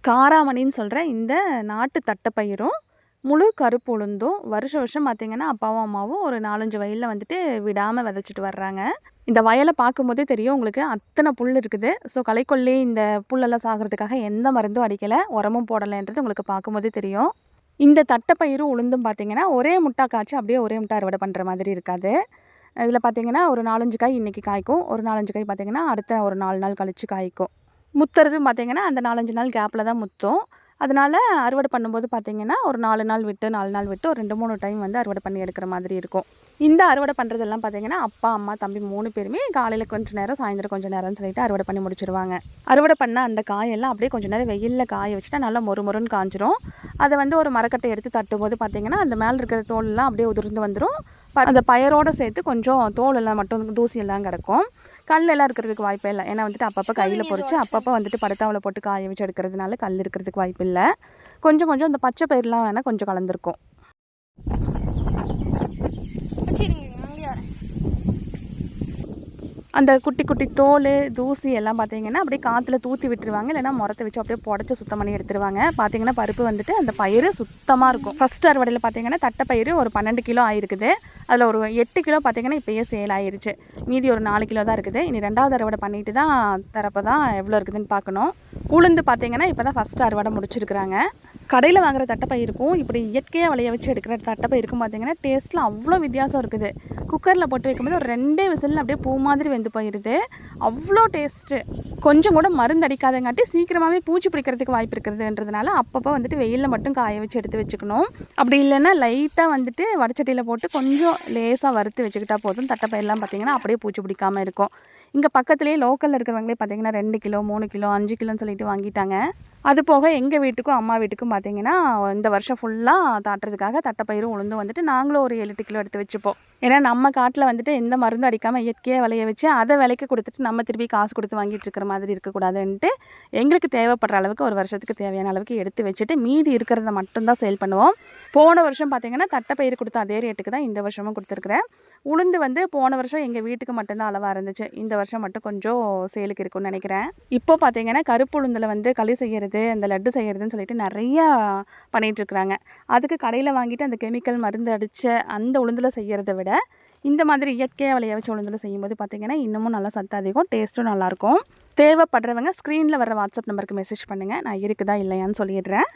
காராமணின்னு சொல்கிற இந்த நாட்டு தட்டைப்பயிரும் முழு கருப்பு உளுந்தும் வருஷம் பார்த்திங்கன்னா அப்பாவும் அம்மாவும் ஒரு 4-5 வயலில் வந்துட்டு விடாமல் விதைச்சிட்டு வர்றாங்க. இந்த வயலை பார்க்கும்போதே தெரியும் உங்களுக்கு அத்தனை புல் இருக்குது. ஸோ களைக்கொல்லி இந்த புல்லெல்லாம் சாகிறதுக்காக எந்த மருந்தும் அடிக்கலை, உரமும் போடலைன்றது உங்களுக்கு பார்க்கும்போதே தெரியும். இந்த தட்டைப்பயிரும் உளுந்தும் பார்த்திங்கன்னா ஒரே முட்டா காய்ச்சி அப்படியே ஒரே முட்டா அறுவடை பண்ணுற மாதிரி இருக்காது. இதில் பார்த்திங்கன்னா ஒரு 4-5 காய் இன்றைக்கி காய்க்கும், ஒரு 4-5 காய் பார்த்திங்கன்னா அடுத்த ஒரு 4 நாள் கழித்து காய்க்கும். முத்துறது பார்த்திங்கன்னா அந்த 4-5 நாள் கேப்பில் தான் முத்தும். அதனால் அறுவடை பண்ணும்போது பார்த்திங்கன்னா ஒரு 4 நாள் விட்டு 4 நாள் விட்டு ஒரு 2-3 டைம் வந்து அறுவடை பண்ணி எடுக்கிற மாதிரி இருக்கும். இந்த அறுவடை பண்ணுறதெல்லாம் பார்த்திங்கன்னா அப்பா அம்மா தம்பி 3 பேருமே காலையில் கொஞ்சம் நேரம் சாயந்தரம் கொஞ்சம் நேரம்னு சொல்லிட்டு அறுவடை பண்ணி முடிச்சிருவாங்க. அறுவடை பண்ண அந்த காயெல்லாம் அப்படியே கொஞ்சம் நேரம் வெயிலில் காய வச்சுட்டா நல்லா மொறுன்னு காஞ்சிரும். அதை வந்து ஒரு மரக்கட்டை எடுத்து தட்டும்போது பார்த்திங்கன்னா அந்த மேலே இருக்கிற தோலெல்லாம் அப்படியே உதிர்ந்து வந்துடும். அந்த பயிரோடு சேர்த்து கொஞ்சம் தோலெல்லாம் மட்டும் தூசியெல்லாம் கிடக்கும். கல்லெல்லாம் இருக்கிறதுக்கு வாய்ப்பே இல்லை. ஏன்னா வந்துட்டு அப்பப்போ கையில் பொறிச்சு அப்பப்போ வந்துட்டு படுத்தாவில் போட்டு காய வச்சு எடுக்கிறதுனால கல் இருக்கிறதுக்கு வாய்ப்பு இல்லை. கொஞ்சம் இந்த பச்சை பயிரெலாம் வேணால் கொஞ்சம் கலந்துருக்கும். அந்த குட்டி தோல் தூசி எல்லாம் பார்த்திங்கன்னா அப்படியே காற்றுல தூற்றி விட்டுருவாங்க, இல்லைனா முறத்தை வச்சு அப்படியே புடச்சி சுத்தம் பண்ணி எடுத்துருவாங்க. பார்த்திங்கன்னா பருப்பு வந்துட்டு அந்த பயிர் சுத்தமாக இருக்கும். ஃபஸ்ட் அறுவடையில் பார்த்திங்கன்னா தட்டைப்பயிறு ஒரு 12 கிலோ ஆகிருக்குது. அதில் ஒரு 8 கிலோ பார்த்திங்கன்னா இப்போயே சேல் ஆகிருச்சு. மீதி ஒரு 4 கிலோ தான் இருக்குது. இனி 2வது அறுவடை பண்ணிட்டு தான் தரப்போ தான் எவ்வளோ இருக்குதுன்னு பார்க்கணும். உளுந்து பார்த்திங்கன்னா இப்போ தான் ஃபஸ்ட் அறுவடை முடிச்சிருக்கிறாங்க. கடையில் வாங்குகிற தட்டைப்பயிருக்கும் இப்படி இயற்கையாக விளைய வச்சு எடுக்கிற தட்டைப்பயிருக்கும் பார்த்திங்கன்னா டேஸ்ட்டில் அவ்வளோ வித்தியாசம் இருக்குது. குக்கரில் போட்டு வைக்கும்போது ஒரு 2 விசிலில் அப்படியே பூ மாதிரி வெந்து போயிடுது. அவ்வளோ டேஸ்ட்டு. கொஞ்சம் கூட மருந்து அடிக்காதங்காட்டி சீக்கிரமாகவே பூச்சி பிடிக்கிறதுக்கு வாய்ப்பு இருக்கிறதுன்றதுனால அப்பப்போ வந்துட்டு வெயிலில் மட்டும் காய வச்சு எடுத்து வச்சுக்கணும். அப்படி இல்லைன்னா லைட்டாக வந்துட்டு வடச்சட்டியில் போட்டு கொஞ்சம் லேசாக வறுத்து வச்சுக்கிட்டா போதும். தட்டைப்பயிரெலாம் பார்த்திங்கன்னா அப்படியே பூச்சி பிடிக்காமல் இருக்கும். இங்கே பக்கத்துலேயே லோக்கலில் இருக்கிறவங்களே பார்த்திங்கன்னா 2 கிலோ 3 கிலோ 5 கிலோன்னு சொல்லிட்டு வாங்கிட்டாங்க. அது போக எங்கள் வீட்டுக்கும் அம்மா வீட்டுக்கும் பார்த்திங்கன்னா இந்த வருஷம் ஃபுல்லாக தாட்டுறதுக்காக தட்டைப்பயிரும் உளுந்தும் வந்துட்டு நாங்களும் ஒரு 7-8 கிலோ எடுத்து வச்சுப்போம். ஏன்னா நம்ம காட்டில் வந்துட்டு எந்த மருந்தும் அடிக்காமல் இயற்கையாக விளைய வச்சு அதை விலைக்கு கொடுத்துட்டு நம்ம திருப்பி காசு கொடுத்து வாங்கிட்டு இருக்கிற மாதிரி இருக்கக்கூடாதுன்ட்டு எங்களுக்கு தேவைப்படுற அளவுக்கு ஒரு வருஷத்துக்கு தேவையான அளவுக்கு எடுத்து வச்சுட்டு மீதி இருக்கிறத மட்டும்தான் சேல் பண்ணுவோம். போன வருஷம் பார்த்திங்கன்னா தட்டைப்பயிறு கொடுத்த அதே ரேட்டுக்கு தான் இந்த வருஷமும் கொடுத்துருக்குறேன். உளுந்து வந்து போன வருஷம் எங்கள் வீட்டுக்கு மட்டும்தான் அளவாக இருந்துச்சு. இந்த வருஷம் மட்டும் கொஞ்சம் சேலுக்கு இருக்குன்னு நினைக்கிறேன். இப்போ பார்த்திங்கன்னா கருப்பு உளுந்தில் வந்து களி செய்கிறது, அந்த லட்டு செய்கிறதுன்னு சொல்லிட்டு நிறையா பண்ணிகிட்ருக்குறாங்க. அதுக்கு கடையில் வாங்கிட்டு அந்த கெமிக்கல் மருந்து அடித்த அந்த உளுந்தில் செய்கிறத விட இந்த மாதிரி இயற்கையாக விளைய வச்ச உளுந்தில் செய்யும்போது பார்த்திங்கன்னா இன்னமும் நல்லா சத்து அதிகம், டேஸ்ட்டும் நல்லாயிருக்கும். தேவைப்படுறவங்க ஸ்க்ரீனில் வர வாட்ஸ்அப் நம்பருக்கு மெசேஜ் பண்ணுங்கள். நான் இருக்குதா இல்லையான்னு சொல்லிடுறேன்.